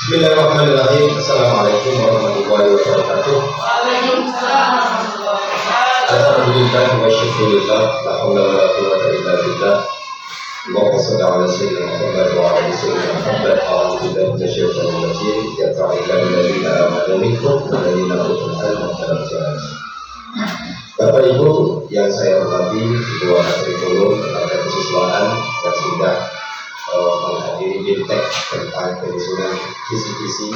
Bismillahirrahmanirrahim. Assalamualaikum warahmatullahi wabarakatuh. Alhamdulillah wa syukurillah. La haula wa la quwwata illa billah. Allahumma shalli ala sayyidina Muhammad wa ala sayyidina Muhammad. A'udzu billahi minasy syaithanir rajim. Ya ta'ala alladziina aamanu minkum walladziina utul ilma darajat. Bapak Ibu yang saya hormati, Ketua Matrikulum Lembaga Kesiswaan yang sudah menghadiri BIMTEK tentang penyusunan kisi-kisi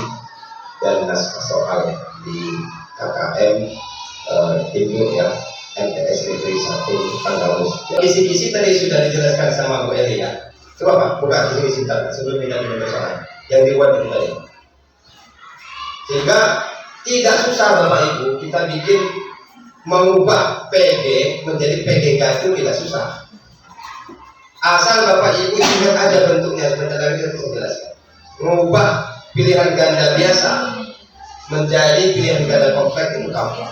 dan naskah soal di KKM Timur ya, MTS Negeri 1 Tanggamus. Kisi-kisi tadi sudah dijelaskan sama Bu Eli ya. Coba Pak, buka kisi-kisi tadi sebelum kita mulai soal yang dibuat itu tadi. Sehingga tidak susah Bapak Ibu kita bikin mengubah PG menjadi PGK itu tidak susah. Asal Bapak Ibu ingat aja bentuknya, sebentar lagi saya jelaskan. Mengubah pilihan ganda biasa menjadi pilihan ganda kompleks itu gampang.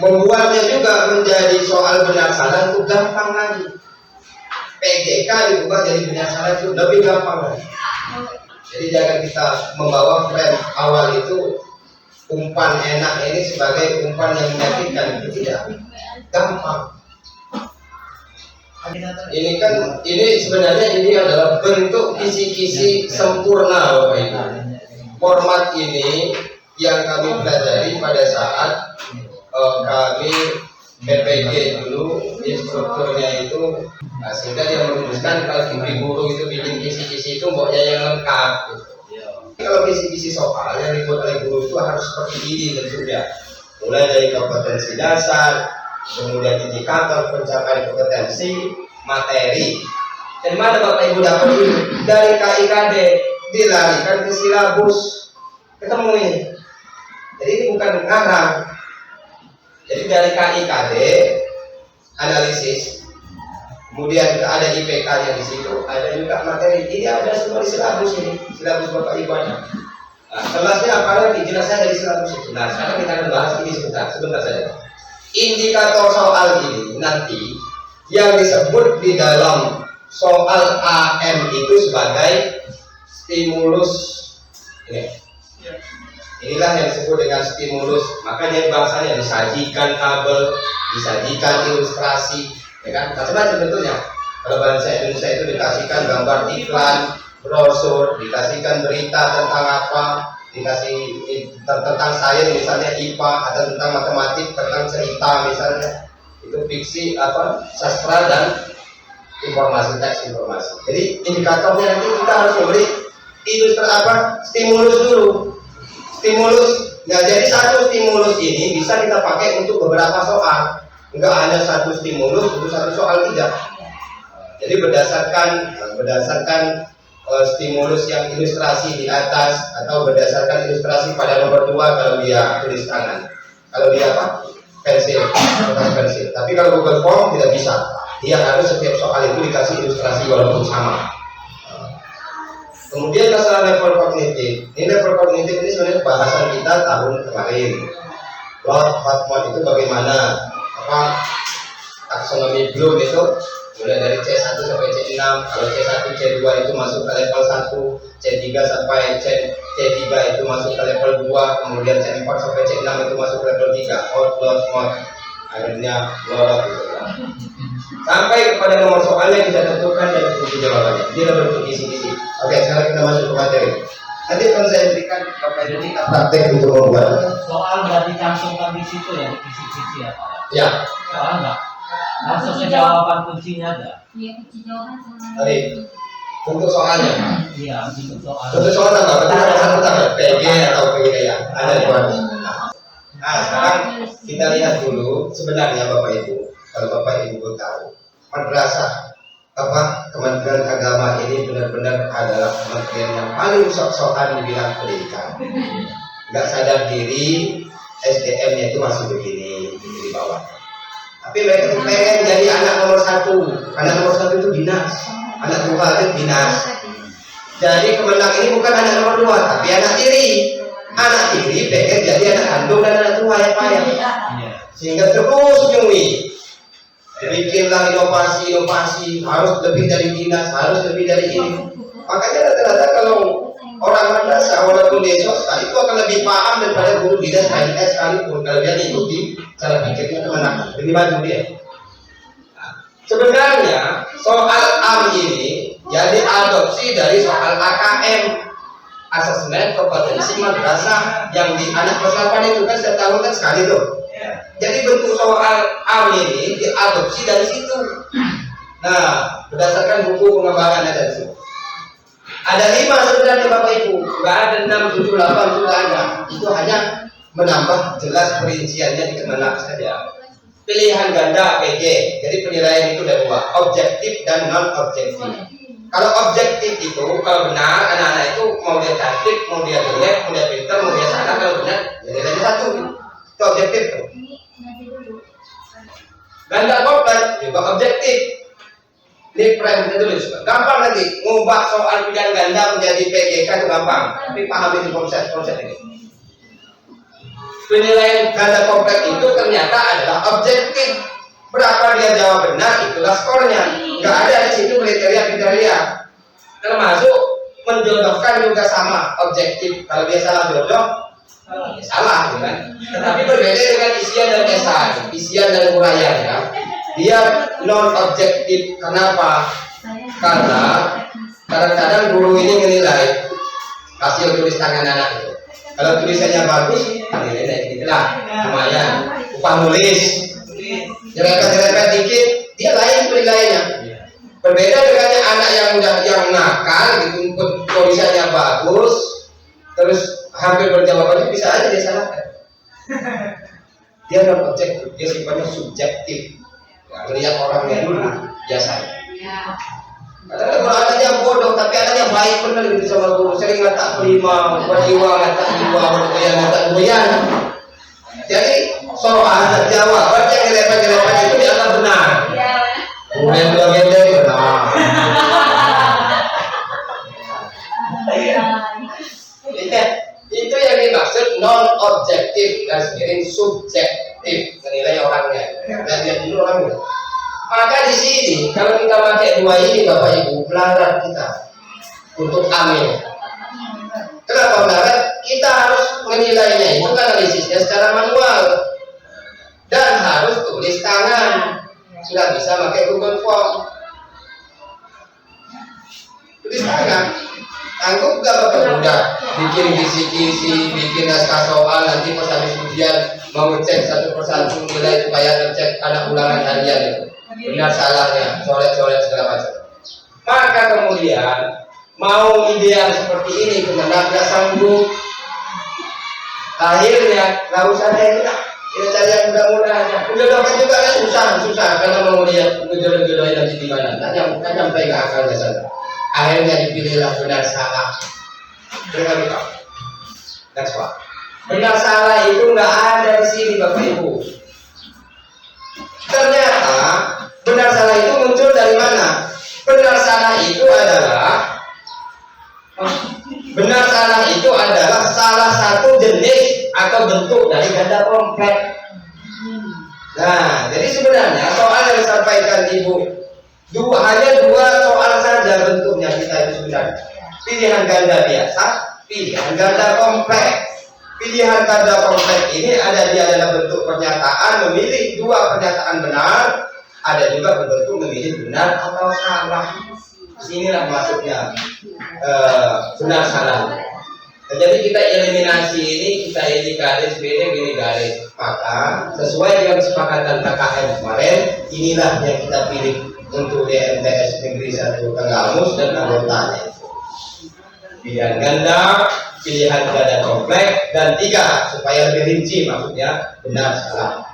Membuatnya juga menjadi soal benar salah itu gampang lagi. PGK diubah jadi benar salah itu lebih gampang lagi. Jadi jangan kita membawa frame awal itu umpan enak ini sebagai umpan yang menyakitkan, itu tidak gampang. Ini sebenarnya ini adalah bentuk kisi-kisi sempurna Bapak Ibu. Format ini yang kami pelajari pada saat kami PPG dulu, instrukturnya itu sehingga dia merumuskan kalau guru itu bikin kisi-kisi itu mboknya yang lengkap gitu. Kalau kisi-kisi soal yang dibuat oleh guru itu harus seperti ini bentuknya, mulai dari kompetensi dasar, kemudian indikator pencapaian kompetensi, materi. Dan mana Bapak Ibu dapat ini? Dari KIKD dilarikan ke silabus, ketemu ini. Jadi ini bukan ngarang. Jadi dari KIKD analisis, kemudian ada IPK-nya di situ, ada juga materi. Ini ada semua di silabus ini, silabus Bapak Ibu ada. Nah, kelasnya apa lagi? Jelasnya dari silabus itu. Nah, sekarang kita akan bahas ini sebentar saja. Indikator soal ini nanti yang disebut di dalam soal AM itu sebagai stimulus ini. Inilah yang disebut dengan stimulus. Makanya bahasanya disajikan tabel, disajikan ilustrasi, ya kan? Macam-macam bentuknya. Kalau bahasa Indonesia itu dikasihkan gambar iklan, brosur, dikasihkan berita tentang apa, dikasih tentang sains misalnya IPA, atau tentang matematik, tentang cerita misalnya. Itu fiksi apa, sastra dan informasi, teks informasi. Jadi indikatornya nanti kita harus memberi stimulus dulu. Stimulus. Nah, jadi satu stimulus ini bisa kita pakai untuk beberapa soal. Enggak hanya satu stimulus untuk satu soal, tidak. Jadi berdasarkan stimulus yang ilustrasi di atas, atau berdasarkan ilustrasi pada nomor 2 kalau dia tulis tangan. Kalau dia apa? Pensil. Tapi kalau Google Form tidak bisa. Dia harus setiap soal itu dikasih ilustrasi walaupun sama. Kemudian masalah level kognitif. Ini level kognitif ini sebenarnya bahasan kita tahun kemarin. Hotmod itu bagaimana? Taksonomi Bloom itu mulai dari C1 sampai C6. Kalau C1 C2 itu masuk ke level 1, C3 sampai C3 itu masuk ke level 2, kemudian C4 sampai C6 itu masuk ke level 3. Hotmod akhirnya lorot gitu ya. Sampai kepada nomor soalnya kita tentukan dan kunci jawabannya. Dia bentuk kisi-kisi. Oke, sekarang kita masuk ke materi. Nanti akan saya berikan Bapak Ibu kita praktek untuk membuat soal nggak dicantumkan di situ ya, kisi-kisi ya Pak? Ya. Soal nggak? Langsung ke jawaban kuncinya ada. Iya, kunci jawaban sama. Tadi untuk soalnya. Iya, untuk soal. Untuk soal apa? Berarti ada satu tanda PG atau PG ya. Ada di mana? Nah, sekarang kita lihat dulu sebenarnya Bapak Ibu. Kalau Bapak Ibu tahu, madrasah Kementerian Agama ini benar-benar adalah kementerian yang paling sok-sokan di bidang pendidikan. Nggak sadar diri, SDM-nya itu masih begini di bawah. Tapi mereka pengen jadi anak nomor 1. Anak nomor 1 itu dinas, anak tunggal itu dinas. Jadi Kemenang ini bukan anak nomor 2, tapi anak tiri. Anak tiri pengen jadi anak kandung dan anak tua ya Pak ya. Sehingga terus nyui. Bikinlah inovasi harus lebih dari dinas, harus lebih dari ini. Makanya rata-rata kalau orang dia swasta itu akan lebih paham daripada guru dia sekalipun kalau dia ikuti cara pikirnya kemenak lebih maju dia. Sebenarnya soal AM ini jadi adopsi dari soal AKM, asesmen kompetensi madrasah, yang di anak pesantren itu kan setahun kan sekali tuh. Jadi bentuk soal AM ini diadopsi dari situ. Nah, berdasarkan buku pengembangannya dari situ. Ada 5 sebenarnya Bapak Ibu, nggak ada 6, 7, 8 sudah ada. Itu hanya menambah jelas perinciannya di kemenak saja. Pilihan ganda PG, jadi penilaian itu ada 2, objektif dan non objektif. Kalau objektif itu, kalau benar anak-anak itu mau dia cantik, mau dia jelek, mau dia pintar, mau dia salah, kalau benar ya nilainya 1. Itu objektif tuh. Ganda kompleks juga objektif. Ini prime kita tulis, gampang nanti ngubah soal pilihan ganda menjadi PGK itu gampang, tapi pahami konsep ini. Penilaian ganda kompleks itu ternyata adalah objektif. Berapa dia jawab benar, itulah skornya. Nggak ada di situ kriteria-kriteria. Termasuk menjodohkan juga sama, objektif. Kalau dia salah jodoh, ya salah, kan? Tetapi berbeda dengan isian dan esai, isian dan uraian, ya. Dia non objektif. Kenapa? Karena kadang-kadang guru ini menilai hasil tulis tangan anak itu. Kalau tulisannya bagus, nilainya itulah lumayan. Upah nulis, nyerempet dikit, dia lain penilaiannya. Berbeda dengan anak yang nakal, gitu, tulisannya bagus, terus hampir berjawabannya bisa aja dia salahkan. Dia non objektif, dia sifatnya subjektif. Ya, melihat orangnya dulu biasanya. Kadang-kadang kalau anaknya bodoh, tapi anaknya baik benar gitu sama guru, sering ngatak kelima, berjiwa, ngatak jiwa, bergoyang, ngatak goyang. Jadi soal jawaban yang nyerempet itu dianggap benar. Kemudian dua gender benar. Itu yang dimaksud non objektif dan sendiri subjektif, menilai orangnya. Dan lihat dulu orangnya. Maka di sini kalau kita pakai 2 ini Bapak Ibu, melarat kita untuk amil. Kenapa melarat? Kita harus menilainya itu kan analisisnya secara manual dan harus tulis tangan. Sudah bisa pakai Google Form. Tulis tangan. Anggap gak Bapak Udah bikin kisi-kisi, bikin naskah soal, nanti pas habis ujian mau cek satu persatu nilai supaya ngecek anak ulangan harian itu. Benar salahnya, coret-coret segala macam. Maka kemudian mau ideal seperti ini kemenang gak sanggup. Akhirnya nggak usah deh kita cari yang mudah-mudah aja. Menjodohkan juga kan susah karena mau lihat menjodoh-jodohin nanti di mana. Kan sampai nggak akan ke sana. Akhirnya dipilihlah benar salah. Dengar kita. That's why. Benar salah itu nggak ada di sini Bapak Ibu. Ternyata benar salah itu muncul dari mana? Benar salah itu adalah salah satu jenis atau bentuk dari ganda kompleks. Nah, jadi sebenarnya soal yang disampaikan Ibu hanya 2 soal saja bentuknya kita itu sebenarnya. Pilihan ganda biasa, pilihan ganda kompleks. Pilihan ganda kompleks ini dia adalah bentuk pernyataan memilih 2 pernyataan benar, ada juga bentuk memilih benar atau salah. Disinilah maksudnya benar salah. Nah, jadi kita eliminasi ini, kita ini garis, ini garis. Maka sesuai dengan kesepakatan KKM kemarin, inilah yang kita pilih untuk DMTS Negeri 1 Tenggamus dan anggotanya. Pilihan ganda, pilihan ganda kompleks, dan 3 supaya lebih rinci maksudnya benar salah.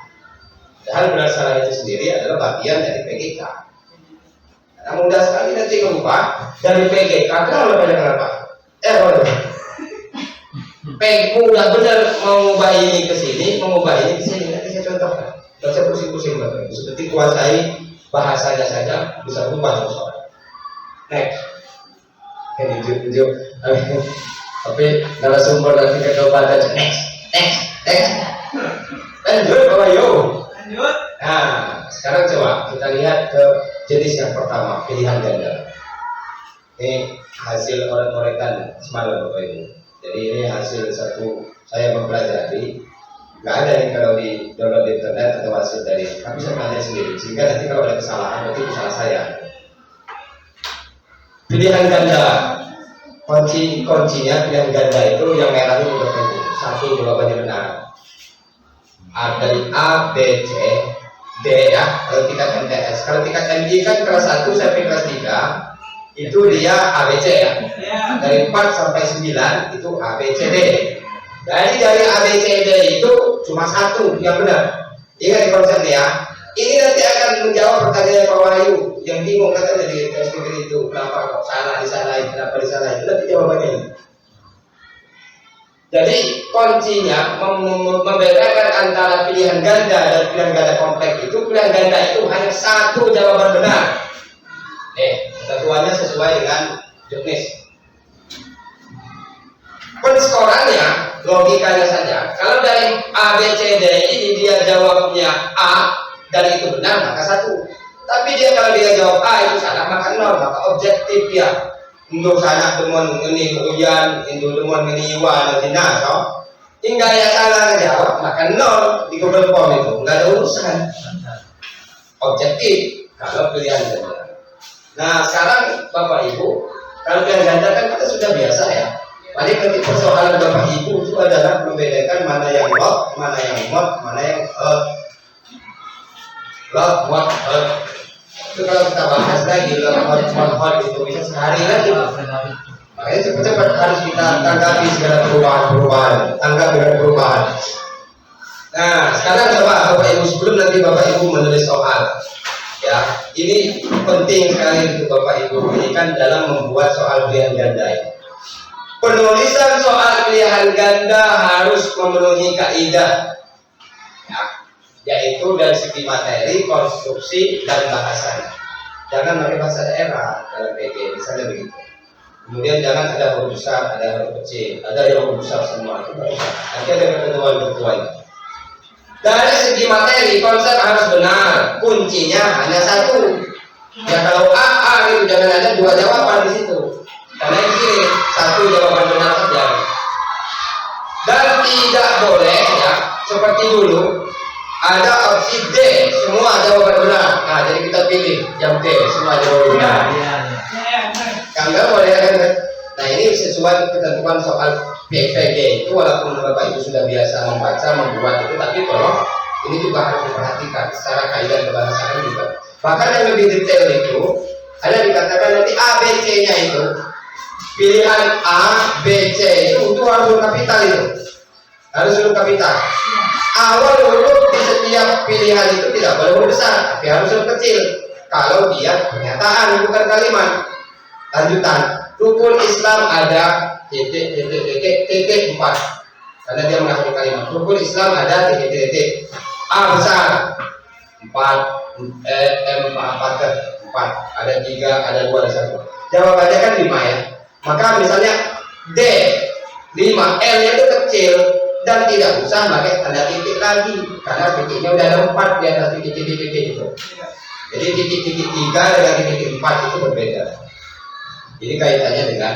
Padahal benar salah itu sendiri adalah bagian dari PGK. Nah, mudah sekali nanti mengubah dari PGK kenapa? Mudah benar mengubah ini ke sini, mengubah ini ke sini. Nanti saya contohkan. Tidak usah pusing-pusing Bapak Ibu. Seperti kuasai bahasanya saja bisa berubah soal. Next. Tunjuk. Tapi narasumber nanti kedapatan next. Lanjut Bapak Ibu. Lanjut. Nah, sekarang coba kita lihat ke jenis yang pertama, pilihan ganda. Ini hasil orek-orekan semalam Bapak Ibu. Jadi ini hasil satu saya mempelajari. Nggak ada yang kalau di download di internet atau hasil dari kami bisa pelajari sendiri. Sehingga nanti kalau ada kesalahan berarti itu salah saya. Pilihan ganda, kuncinya pilihan ganda itu yang merah itu tertentu. Satu jawabannya benar. Dari A, B, C, D ya. Kalau tingkat MTS, kalau tingkat MI kan kelas 1 sampai kelas 3 itu dia ABC ya. Dari 4 sampai 9 itu ABCD. Jadi dari ABCD itu cuma satu yang benar. Ingat konsep ya. Ini nanti akan menjawab pertanyaan Pak Wahyu yang bingung kata dari tes pikir itu kenapa kok salah disalahin, kenapa disalahin. Itu nanti jawabannya. Jadi kuncinya membedakan antara pilihan ganda dan pilihan ganda kompleks itu pilihan ganda itu hanya satu jawaban benar. Ketentuannya sesuai dengan juknis. Penskorannya logikanya saja. Kalau dari A, B, C, D ini dia jawabnya A dan itu benar maka satu. Tapi kalau dia jawab A itu salah maka 0, maka objektif dia. Untuk sana teman ini ujian, itu teman ini iwan nanti naso. Hingga ya salah jawab maka 0 di Google Form itu nggak ada urusan. Objektif kalau pilihan ganda. Nah sekarang Bapak Ibu kalau pilihan ganda kan kita sudah biasa ya. Paling ketika persoalan Bapak Ibu itu adalah membedakan mana yang log, mana yang mod, mana yang log, mod, itu kalau kita bahas lagi mod itu bisa sehari lagi. Makanya cepat-cepat harus kita tanggapi segala perubahan, tanggap dengan perubahan. Nah sekarang coba Bapak Ibu sebelum nanti Bapak Ibu menulis soal ya, ini penting sekali untuk Bapak Ibu ini kan dalam membuat soal pilihan ganda ini. Penulisan soal pilihan ganda harus memenuhi kaidah ya, yaitu dari segi materi, konstruksi, dan bahasanya. Jangan pakai bahasa daerah dalam PG, misalnya begitu. Kemudian jangan ada huruf besar, ada huruf kecil, ada yang huruf besar semua. Nanti ada ketentuan-ketentuan. Dari segi materi, konsep harus benar. Kuncinya hanya satu. Ya kalau A gitu, jangan ada dua jawaban di situ. Karena ini satu jawaban benar saja. Dan tidak boleh ya seperti dulu ada opsi D semua jawaban benar. Nah jadi kita pilih yang D semua jawaban benar. Kalau boleh kan? Nah ini sesuai ketentuan soal PVG itu walaupun Bapak Ibu sudah biasa membaca membuat itu, tapi tolong ini juga harus diperhatikan secara kaidah kebahasaan juga. Bahkan yang lebih detail itu ada dikatakan nanti A B C nya itu pilihan A, B, C itu harus huruf kapital itu. Harus huruf kapital. Awal huruf di setiap pilihan itu tidak boleh huruf besar, tapi harus huruf kecil. Kalau dia pernyataan bukan kalimat. Lanjutan. Rukun Islam ada titik 4. Karena dia mengakhiri kalimat. Rukun Islam ada titik. A besar 4, M 4, ada 3, ada 2, ada 1. Jawabannya kan 5 ya. Maka misalnya D 5, L nya itu kecil dan tidak usah pakai tanda titik lagi karena titiknya udah ada 4 di atas titik-titik itu. Jadi titik-titik 3 dengan titik 4 itu berbeda. Ini kaitannya dengan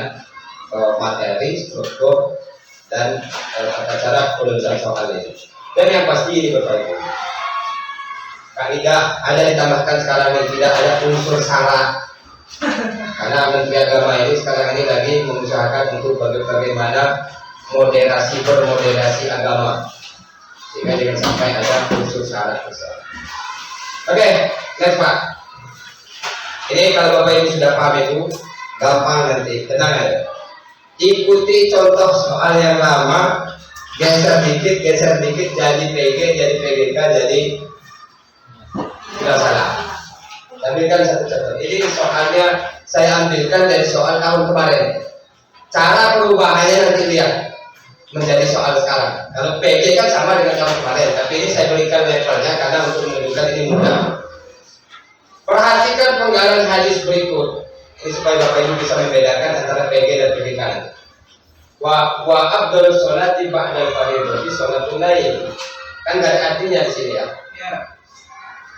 materi, struktur dan tata cara penulisan soal ini. Dan yang pasti ini Bapak Ibu, kaidah ada ditambahkan sekarang ini tidak ada unsur syarat. Karena Menteri Agama ini sekarang ini lagi mengusahakan untuk bagaimana bermoderasi agama sehingga jangan sampai ada unsur syarat. Oke, next Pak. Ini kalau Bapak Ibu sudah paham itu gampang nanti, tenang aja. Ikuti contoh soal yang lama, geser dikit, jadi PG, jadi PGK, jadi tidak salah. Tapi kan satu contoh. Ini soalnya saya ambilkan dari soal tahun kemarin. Cara perubahannya nanti lihat menjadi soal sekarang. Kalau PG kan sama dengan tahun kemarin, tapi ini saya berikan levelnya karena untuk menunjukkan ini mudah. Perhatikan penggalan hadis berikut. Ini supaya Bapak Ibu bisa membedakan antara PG dan PGK. Wa abdul sholati ba'dal fardhi sholatun lail. Kan gak ada artinya di sini ya.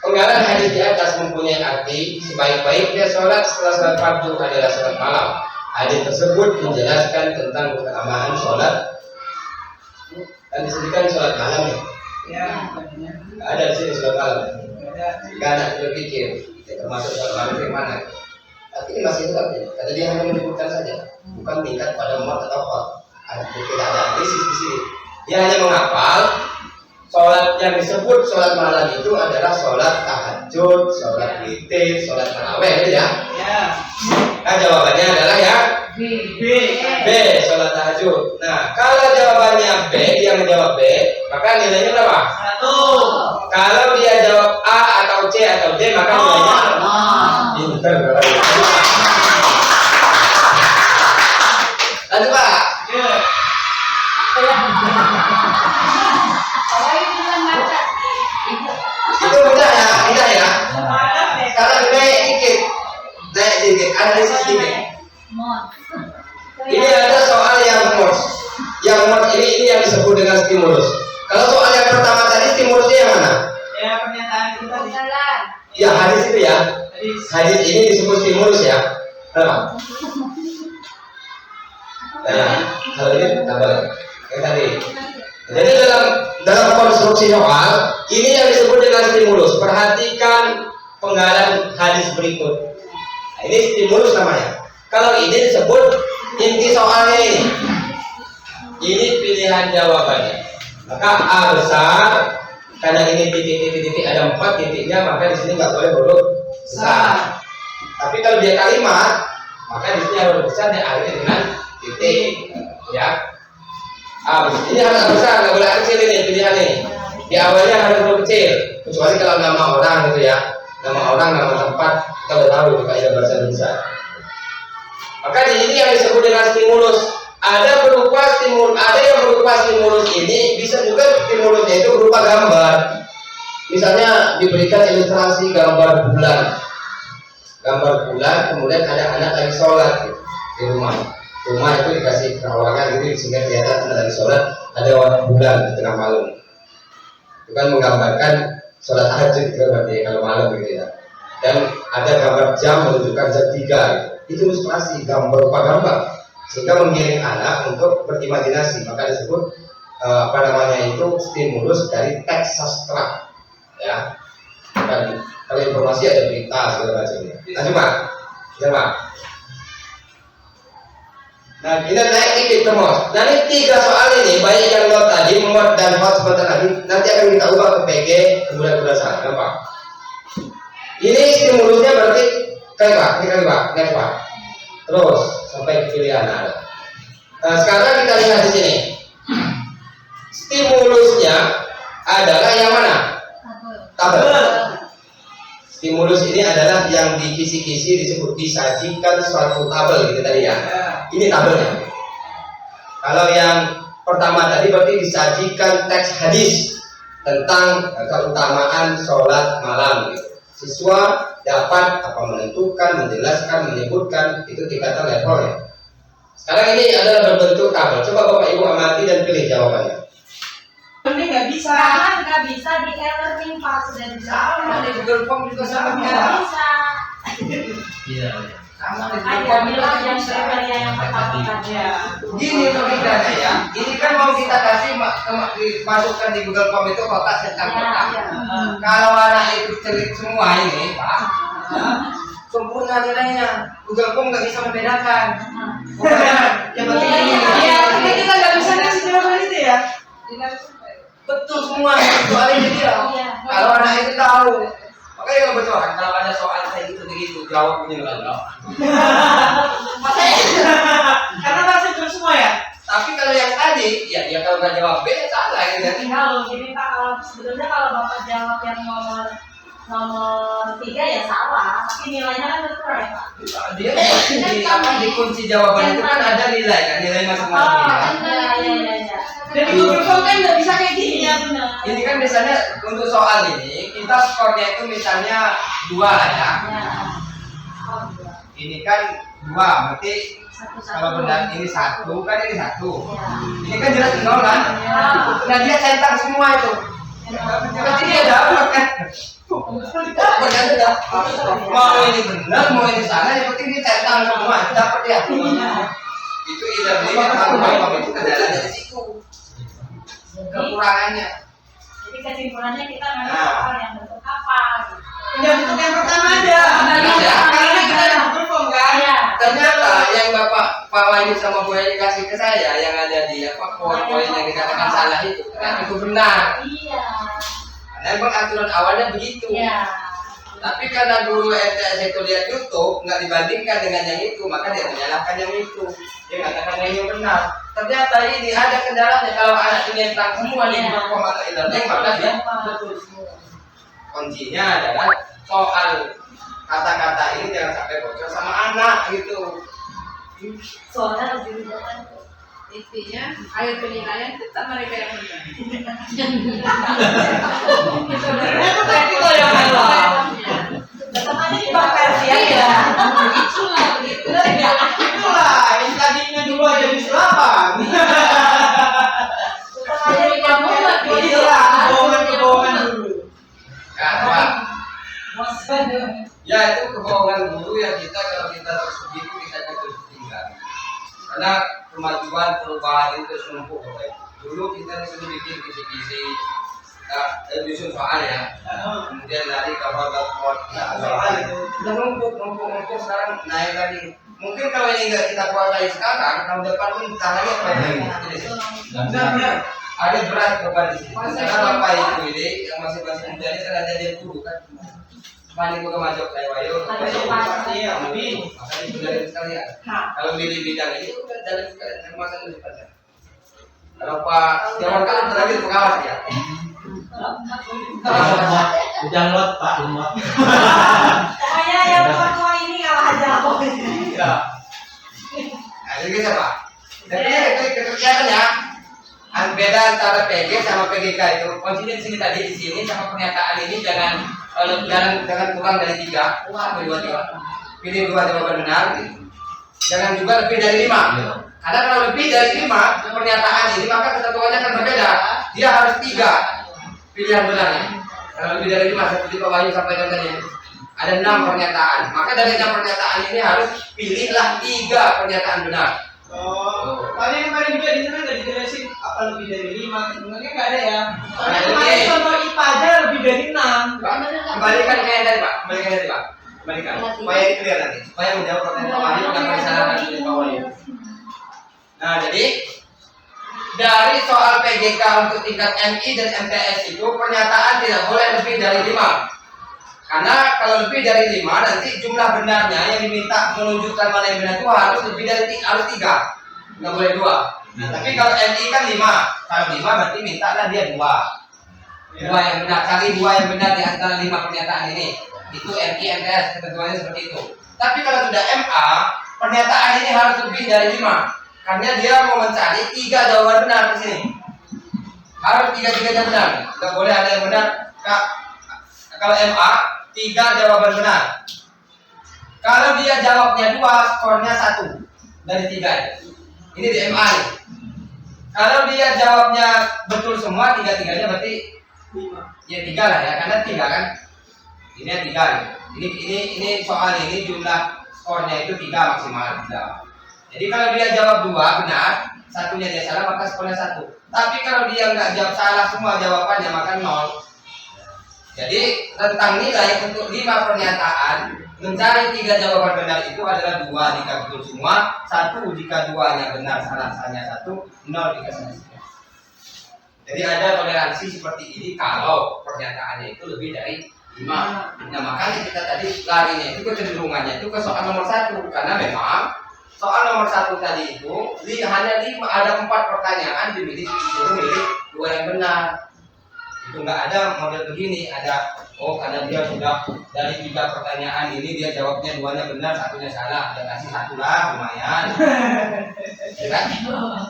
Penggalan hadis di atas mempunyai arti sebaik-baiknya sholat setelah sholat fardu adalah sholat malam. Hadis tersebut menjelaskan tentang keutamaan sholat. Kan disebutkan sholat malam ya. Ya. Nggak ada di sini sholat malam. Nggak ada berpikir termasuk sholat malam yang mana. Tapi ini masih tetap ya. Kata dia hanya menyebutkan saja, bukan tingkat pada umat atau apa. Tidak ada hadis di sini. Dia hanya menghafal sholat yang disebut sholat malam itu adalah sholat tahajud, sholat witir, sholat tarawih ya. Ya. Nah jawabannya adalah ya B, sholat tahajud. Nah kalau jawabannya B, dia menjawab B, maka nilainya berapa? 1. Kalau dia jawab A atau C atau D, maka nilainya pinter. Lanjut Pak. Ya. Itu mudah ya. Sekarang naik dikit, analisis dikit. Ini ada soal yang mod ini yang disebut dengan stimulus. Kalau soal yang pertama tadi stimulusnya yang mana? Ya, pernyataan itu tadi. Ya hadis itu ya. Hadis ini disebut stimulus ya. Kenapa? Nah, hal ini tabel yang tadi. Jadi dalam konstruksi soal ini yang disebut dengan stimulus. Perhatikan penggalan hadis berikut. Nah, ini stimulus namanya. Kalau ini disebut inti soalnya ini. Ini pilihan jawabannya. Maka A besar karena ini titik ada 4 titiknya, maka di sini nggak boleh huruf besar. Tapi kalau dia kalimat, maka di sini huruf besar diakhiri dengan titik ya. Ini harus besar, nggak boleh kecil ini pilihannya. Di awalnya harus huruf kecil, kecuali kalau nama orang gitu ya. Nama orang, nama tempat, kita udah tahu itu kaidah bahasa Indonesia. Maka di ini yang disebut dengan stimulus. Ada yang berupa stimulus ini, bisa juga stimulusnya itu berupa gambar. Misalnya diberikan ilustrasi gambar bulan, kemudian ada anak lagi sholat gitu, di rumah itu dikasih perawangan gitu sehingga kelihatan anak lagi sholat, ada warna bulan di tengah malam. Itu kan menggambarkan sholat tahajud gitu berarti kalau malam gitu ya. Dan ada gambar jam menunjukkan jam 3 gitu. Itu ilustrasi gambar sehingga menggiring anak untuk berimajinasi, maka disebut itu stimulus dari teks sastra ya. Dan kalau informasi ada berita segala macamnya. Coba. Nah kita naik dikit terus. Nah ini 3 soal ini, baik yang lot tadi, mod dan hot sebentar lagi, nanti akan kita ubah ke PG kemudian saat gampang. Ini stimulusnya berarti kayak Pak. Terus sampai pilihan ada. Nah, sekarang kita lihat di sini. Stimulusnya adalah yang mana? Tabel. Stimulus ini adalah yang di kisi-kisi disebut disajikan suatu tabel gitu tadi ya. Ini tabelnya. Kalau yang pertama tadi berarti disajikan teks hadis tentang keutamaan sholat malam gitu. Siswa dapat menentukan, menjelaskan, menyebutkan, itu tingkatan levelnya. Sekarang ini adalah berbentuk tabel. Coba Bapak Ibu amati dan pilih jawabannya. Ini nggak bisa. Nggak bisa di e-learning Pak, sudah Sama di Google Form juga sama. nggak bisa. Iya. Sama di Google Form bilang yang kriteria yang pertama saja. Gini logikanya ya. Ini kan mau kita kasih masukkan di Google Form itu kotak centang kotak. Kalau anak itu celik semua ini, Pak, sempurna nilainya. Google Form nggak bisa membedakan. Yang penting ini. Iya, tapi kita nggak bisa kasih jawaban itu ya. Betul semua soalnya dia. Kalau anak itu tahu. Makanya kalau betul kalau ada soal kayak gitu begitu jawabnya nggak tahu. Karena masih belum semua ya. Tapi kalau yang tadi, ya kalau nggak jawab B salah gitu kan. Kalau gini Pak, sebetulnya kalau Bapak jawab yang nomor 3 ya salah, tapi nilainya kan berkurang ya Pak. Dia di kunci jawaban itu kan ada nilai kan, nilai masing-masing. Iya. Jadi Google Form kan nggak bisa kayak gini. Iya benar. Ini kan biasanya untuk soal ini kita skornya itu misalnya 2 lah ya. Ini kan 2, berarti kalau benar ini 1 kan ini 1. Ini kan jelas 0 kan. Nah dia centang semua itu. Berarti dia dapat kan. Pokoknya sudah mau ini benar, mau ini salah, yang penting ditentang semua, dapat ya. Itu ide kalau itu kendalanya di situ. Kekurangannya. Jadi kesimpulannya kita memang soal yang bentuk apa gitu. Ya bentuk yang pertama aja. Karena kita ada perform kan. Iya. Ternyata yang Pak Wahyu sama Bu Eni kasih ke saya yang ada di poin-poin yang dikatakan salah itu, ternyata itu benar. Iya. Karena memang aturan awalnya begitu. Iya. Tapi karena guru MTS itu lihat YouTube nggak dibandingkan dengan yang itu, maka dia menyalahkan yang itu. Dia katakan yang ini benar. Ternyata ini ada kendalanya kalau anak ini tentang semua di perform atau e-learning, maka dia betul semua. kuncinya adalah soal kata-kata ini jangan sampai bocor sama anak gitu. Soalnya lebih mudah. Intinya akhir penilaian tetap mereka yang menang. Itu praktikal yang malah. Tetap aja dibakar ya. Itulah begitu. Itulah yang tadinya 2 jadi 8. Tetap aja dibakar. Itulah kebohongan dulu. Ya itu kebohongan guru yang kita kalau kita terus begitu kita terus tinggal. Karena kemajuan perubahan itu terus menumpuk. Dulu kita disuruh bikin kisi-kisi, bikin soal ya. Kemudian lari ke robot soal itu. Udah numpuk sekarang naik lagi. Mungkin kalau ini nggak kita kuasai sekarang, tahun depan pun kita lagi apa ya? Ada berat beban di sini. Karena Bapak Ibu ini yang masih muda ini kan ada dia guru kan. Mari kita maju kayak wayo. Iya, lebih. Makanya itu dari sekalian. Kalau milih bidang ini udah dari sekalian termasuk itu saja. Kalau Pak Jawan kan terakhir pengawas ya. Jangan lot Pak, lemot. Pokoknya yang tua ini kalah aja pokoknya. Iya. Nah, jadi gitu Pak. Jadi kelihatan ya. Beda antara PG sama PGK itu. Kuncinya di sini tadi di sini sama pernyataan ini jangan kurang dari 3. Wah, 2. Pilih 2 jawaban benar. Jangan juga lebih dari 5. Karena kalau lebih dari 5 pernyataan ini maka ketentuannya akan berbeda. Dia harus 3 pilihan benarnya. Kalau lebih dari 5 seperti Pak Wahyu sampaikan tadi, ada 6 pernyataan. Maka dari 6 pernyataan ini harus pilihlah 3 pernyataan benar. Oh, tadi kemarin juga di sana nggak dijelasin apa lebih dari 5. Sebenarnya nggak ada ya. Nah, Kemarin contoh IPA aja lebih dari 6. Kembalikan ke yang tadi Pak. Kembalikan. Supaya clear nanti. Supaya menjawab pertanyaan Pak Wahyu dan disalahkan oleh Pak Wahyu. Nah, jadi dari soal PGK untuk tingkat MI dan MTS itu pernyataan tidak boleh lebih dari 5. Karena kalau lebih dari 5 nanti jumlah benarnya yang diminta menunjukkan mana yang benar itu harus lebih dari 3, nggak boleh 2. Nah, tapi kalau MI kan 5, kalau 5 berarti mintalah dia 2 yang benar, cari 2 yang benar di antara 5 pernyataan ini. Itu MI MTS ketentuannya seperti itu. Tapi kalau sudah MA, pernyataan ini harus lebih dari 5. Karena dia mau mencari 3 jawaban benar di sini. Harus 3-3 benar. Nggak boleh ada yang benar. Kalau MA 3 jawaban benar. Kalau dia jawabnya 2, skornya 1 dari 3. Ini di MA nih. Kalau dia jawabnya betul semua 3-3-nya berarti 5. Ya 3 lah ya, karena 3 kan. Ini 3. Ini soal ini jumlah skornya itu 3 maksimal 3. Jadi kalau dia jawab 2 benar, satunya dia salah maka skornya 1. Tapi kalau dia nggak jawab salah semua jawabannya maka 0. Jadi tentang nilai untuk 5 pernyataan mencari 3 jawaban benar itu adalah 2 jika betul semua, 1 jika 2-nya benar salah hanya 1, 0 jika salah. Jadi ada toleransi seperti ini kalau pernyataannya itu lebih dari 5. Nah makanya kita tadi larinya itu kecenderungannya itu ke soal nomor 1 karena memang soal nomor 1 tadi itu hanya 4 pertanyaan disuruh milih 2 yang benar. Itu nggak ada model begini, ada dia sudah dari 3 pertanyaan ini dia jawabnya 2-nya benar, 1-nya salah, ada kasih 1 lah lumayan. Ya kan?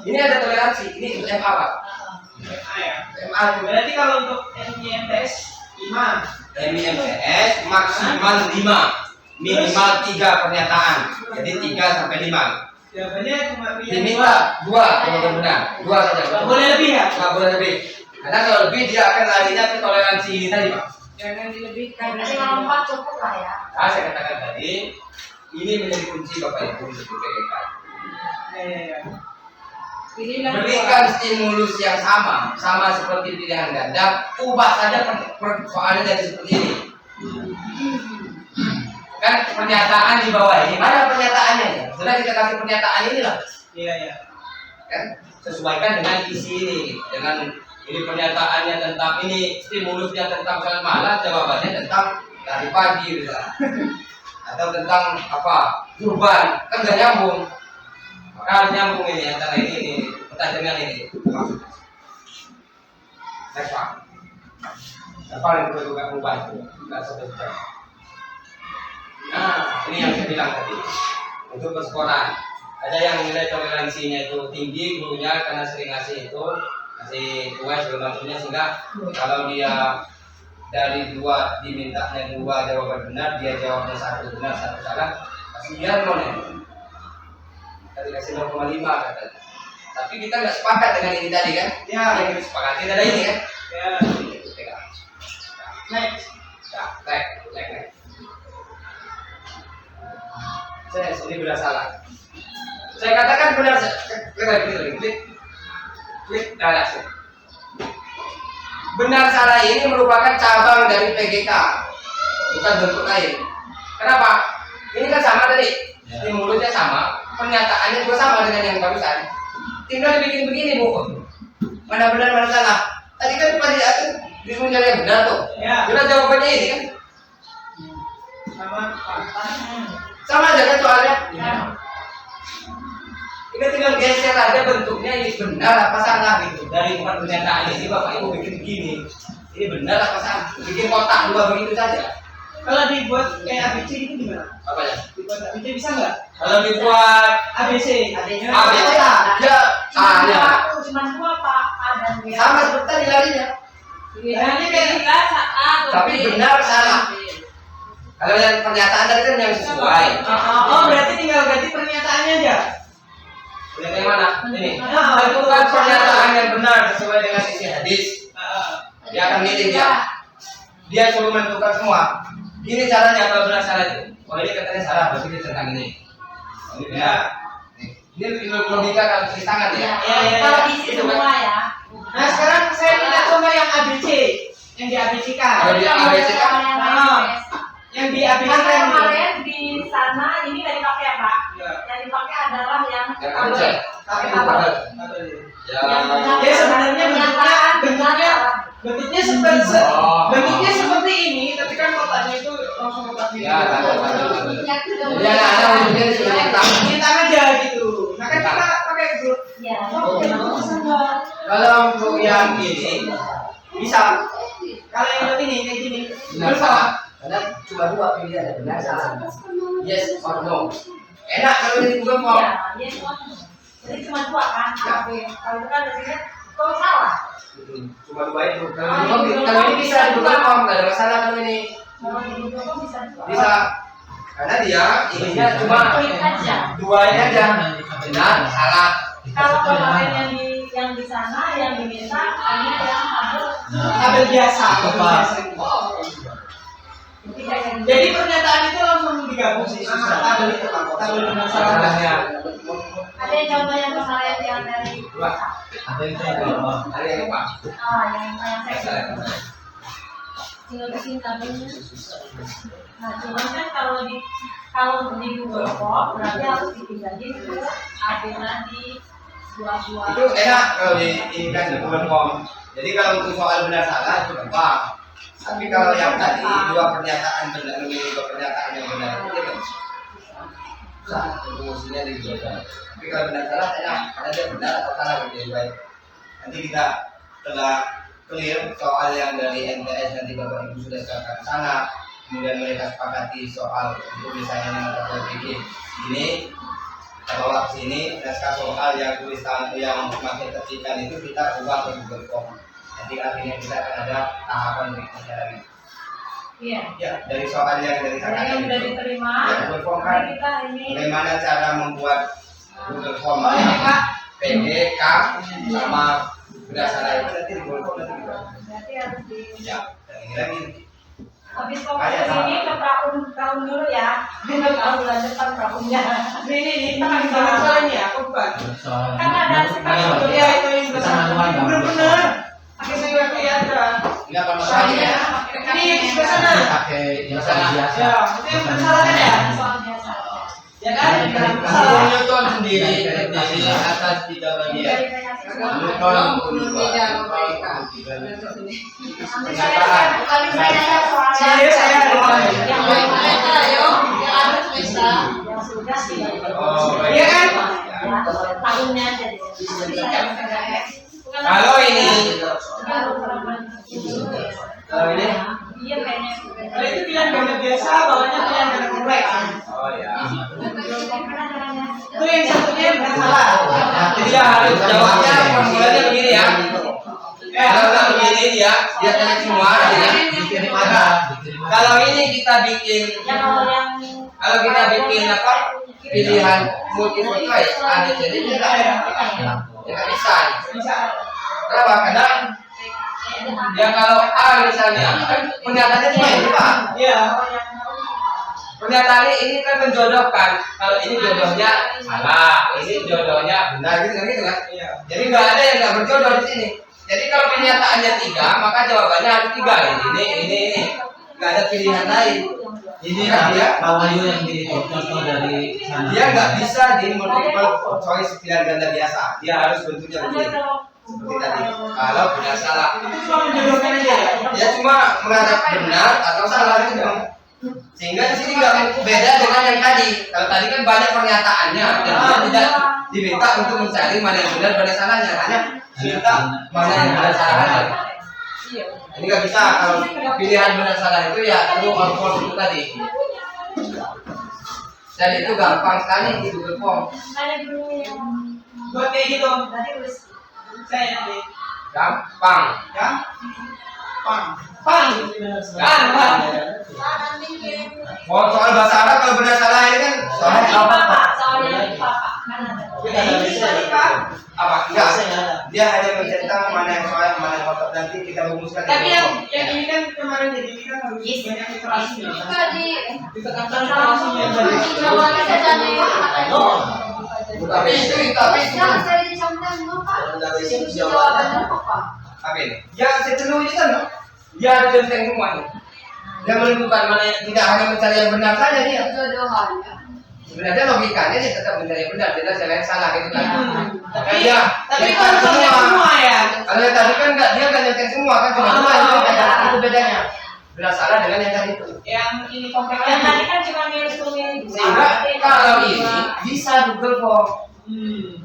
Ini ada toleransi, ini untuk MA Pak. MA ya. MA Berarti kalau untuk MIMTS 5. MIMTS maksimal 5, minimal 3 pernyataan, jadi 3 sampai 5. Jawabannya cuma Diminta 2 jawaban benar, 2 saja. Nggak boleh lebih ya? Nggak boleh lebih. Karena kalau lebih dia akan larinya ke toleransi ini tadi Pak. Jangan dilebihkan. 54 cukup lah ya. Nah, saya katakan tadi, ini menjadi kunci Bapak Ibu untuk PGK. Ya. Inilah Berikan stimulus yang sama seperti pilihan ganda, ubah saja persoalannya jadi seperti ini. Kan pernyataan di bawah ini, mana pernyataannya ya? Sudah kita kasih pernyataan ini lah. Iya. Kan sesuaikan dengan isi ini, dengan ini pernyataannya tentang ini, stimulusnya tentang salat malam, jawabannya tentang dari pagi misalnya. Atau tentang apa? Kurban, kan nggak nyambung. Maka harus nyambung ini antara ini pertanyaan ini. Next Pak. Apa yang perlu kita ubah itu? Nggak selesai. Nah, ini yang saya bilang tadi. Untuk persekolahan, ada yang nilai toleransinya itu tinggi gurunya karena sering ngasih kue segala macamnya, sehingga kalau dia dari 2 dimintanya 2 jawaban benar, dia jawabnya 1 benar 1 salah, kasihan monet. Tadi kasih 0,5 katanya. Tapi kita nggak sepakat dengan ini tadi kan? Ya. Yang kita sepakati ada ini kan? Ya. Pegang. Next. Nah, next. Saya sendiri benar salah. Saya katakan benar. Klik dalas. Benar salah ini merupakan cabang dari PGK, bukan bentuk lain. Kenapa? Ini kan sama tadi, stimulusnya sama, pernyataannya juga sama dengan yang barusan. Tinggal dibikin begini Bu. Mana benar mana salah. Tadi kan pada itu disuruh nyari yang benar tuh. Ya. Jelas jawabannya ini kan? Sama aja kan soalnya. Ya. Kita tinggal geser aja bentuknya ini benar apa salah gitu. Dari bukan pernyataan ini Bapak Ibu bikin begini. Ini benar apa salah? Bikin kotak 2 begitu saja. Kalau dibuat kayak ABC itu gimana? Apa ya? Dibuat ABC bisa nggak? Kalau dibuat ABC. ABC ya ada. Cuma 2 Pak, A dan B. Sama seperti tadi larinya. Pilihannya kayak saat. Tapi benar salah. Kalau yang pernyataan tadi kan yang sesuai. Oh, berarti tinggal ganti pernyataannya aja. Yang mana? Ini. Tentukan pernyataan yang benar sesuai dengan isi hadis. Dia akan milih dia. Dia suruh menentukan semua. Ini caranya kalau benar salah itu. Oh ini katanya salah, berarti dia tentang ini. Oh, ini benar. Ini logika kalau tulis tangan ya. Kalau isi Itu kan. semua ya. Nah, sekarang saya minta contoh yang ABC, yang di ABC kan. Kalau di ABC kan? Yang di ABC Karena kan. kemarin di sana ini nggak dipakai ya Pak. Ya. Yang dipakai adalah yang ABC. Tapi Apa? apa? Ya. Ya sebenarnya bentuknya seperti Oh. bentuknya seperti ini, tapi kan kotaknya itu langsung kotak gitu. Ya, tahu. Jadi anak-anak ujungnya seperti itu. Kita aja gitu. Nah kan kita pakai grup. Ya. Kalau untuk yang ini bisa. Kalau yang ini kayak gini. Benar salah. Karena cuma 2 pilihan, benar salah. Yes or no. Enak kalau di Google Form. Ya, ya cuma. Jadi cuma 2 kan. A, B. Kalau itu kan biasanya kalau salah. Cuma 2 itu. Kalau ini bisa di Google Form, nggak ada masalah kalau ini. Kalau di Google bisa 2. Bisa. Karena dia ininya cuma Klik aja. 2 ini aja. Benar, salah. Kalau kemarin yang di sana yang diminta hanya yang Tabel biasa. Jadi Jadi pernyataan itu langsung digabung sih susah. Tabel itu kan. Tabel benar salah. Salahnya ada yang contoh yang kemarin yang dari 2. Ada yang saya Ada yang apa? yang saya tinggal bikin tabelnya. Nah, cuman kan kalau di Google Form berarti harus dipindahin ke adegan di dua-dua. Itu enak kalau di ini kan di Google Form. Jadi kalau untuk soal benar salah itu gampang. Tapi kalau yang tadi 2 pernyataan benar, memilih 2 pernyataan yang benar itu kan susah. Rumusinya di Google. Tapi kalau benar salah enak. Karena dia benar atau salah lebih baik. Nanti kita telah clear soal yang dari MTS nanti Bapak Ibu sudah siapkan sana. Kemudian mereka sepakati soal untuk misalnya yang ada bikin ini kita bawa ke sini. Naskah soal yang tulisan yang masih tercikan itu kita ubah ke Google Form. Nanti akhirnya kita akan ada tahapan berikutnya lagi. Iya. Ya, dari soal yang dari sana Yang sudah diterima. ya, Google Form kan. Jadi kita ini. Bagaimana cara membuat Google Form Oh ini Kak. PGK sama berdasarkan itu nanti di Google Form nanti kita. Berarti harus di. Ya, dan ini lagi Habis fokus ini ke tahun dulu ya. Tahun bulan depan tahunnya. Ini tangan soalnya ya, korban. Kan ada sekarang Ya itu yang bener-bener. Pakai saya kelihatan. Enggak kalau Soalnya ini yang di sebelah sana. pakai yang biasa. Ya, itu yang bersalah kan ya? soal biasa. Ya kan? Newton sendiri dari atas 3 bagian. Kali saya Saya yang Yang mana ayo, yang ada semesta. yang sudah sih. Oh, Iya kan? Tahunnya aja deh. Kalau ini Kalau ini? Iya kayaknya. Kalau itu pilihan ganda biasa, bawahnya pilihan ganda kompleks. oh ya. Itu yang satunya yang bersalah. Jadi ya harus jawabnya formulanya begini ya. Kalau begini dia cari semua ya. Dikirim aja. Kalau ini kita bikin kalau kita bikin apa pilihan multiple choice ada jadi tidak bisa. Kenapa? Karena ya kalau A misalnya kan pernyataannya cuma ini Pak. Iya. Pernyataannya ini kan menjodohkan. Kalau ini jodohnya salah, ini jodohnya benar gitu kan? Iya. Jadi nggak ada yang nggak berjodoh di sini. Jadi kalau pernyataannya 3, maka jawabannya harus 3. Ini. Nggak ada pilihan lain. Ini Kan dia Pak Wahyu yang di contoh dari sana. dia nggak bisa di multiple choice pilihan ganda biasa. Dia harus bentuknya begini. Seperti tadi. Kalau benar salah, Itu cuma menjodohkan aja ya. dia cuma menghadap benar atau salah itu dong. Sehingga di sini nggak beda dengan yang tadi. Kalau tadi kan banyak pernyataannya dan dia tidak diminta untuk mencari mana yang benar mana yang salahnya. Hanya minta mana yang benar salahnya. Ini nggak bisa kalau pilihan benar salah itu ya true or false itu tadi. Dan itu gampang sekali di Google Form. Buat kayak gitu. Saya nanti. Gampang. Ya. Pang. Pang. Oh, soal bahasa Arab kalau benar salah ini kan soalnya apa? Soalnya Papa. Ini tadi Pak. Apa? Enggak. Dia hanya mencetak mana yang soal mana yang kotor nanti kita rumuskan. Tapi yang ini kan kemarin jadi ini kan harus banyak literasinya. Tadi Ditekankan literasinya banyak. jawabannya saja nih. Tapi itu Jangan saya dicontoh, Pak. Jawabannya apa? apa ini? Ya setelah itu kan dia ada tentang semuanya. Dia menentukan mana yang tidak hanya mencari yang benar saja dia. Jodohannya. Sebenarnya logikanya dia tetap mencari yang benar, tidak cari yang salah gitu kan. Tapi Dia itu harus ada semua ya. Kalau yang tadi kan enggak, dia nggak nyetir semua kan cuma dua itu bedanya. Benar salah dengan yang tadi itu. Yang ini Yang kompleks tadi kan cuma ngitung-ngitung. Sehingga kalau ini bisa Google Form.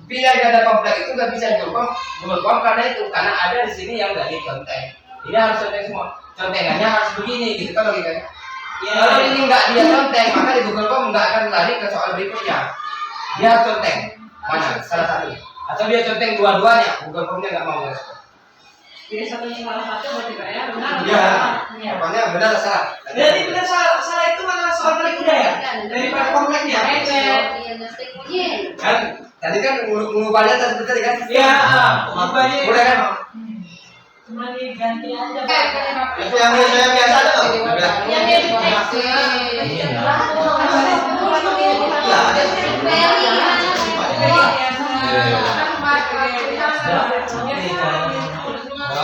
Pilihan ganda kompleks itu nggak bisa Google Form karena itu karena ada di sini yang nggak diconteng. Ini harus conteng semua. Contengannya harus begini gitu kan logikanya. Ya. Kalau ini nggak dia conteng maka di Google Form nggak akan lari ke soal berikutnya. Dia harus conteng mana salah satunya. Atau dia conteng dua-duanya. Google Formnya nggak mau respon. Jadi satunya salah satu berarti Pak ya, benar. Ya, pokoknya benar atau salah. Berarti benar salah itu mana soal paling mudah ya? Daripada kompleknya. Kan tadi kan ngubahnya tadi kan? Ya, makanya Udah kan? Cuma diganti aja. Itu yang biasa ada loh. Yang deteksi.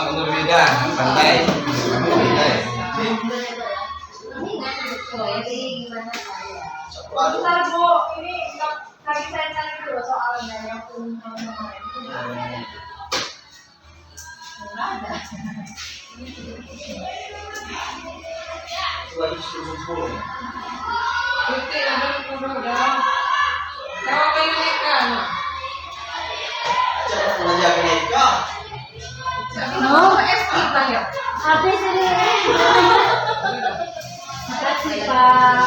Menurut beda, pantai. Bentar Bu, ini lagi saya cari dulu soalnya yang kemarin. Nggak ada. Bukti ada kuno dong. Kalau pengen ikan. No, habis ini. Makasih Pak.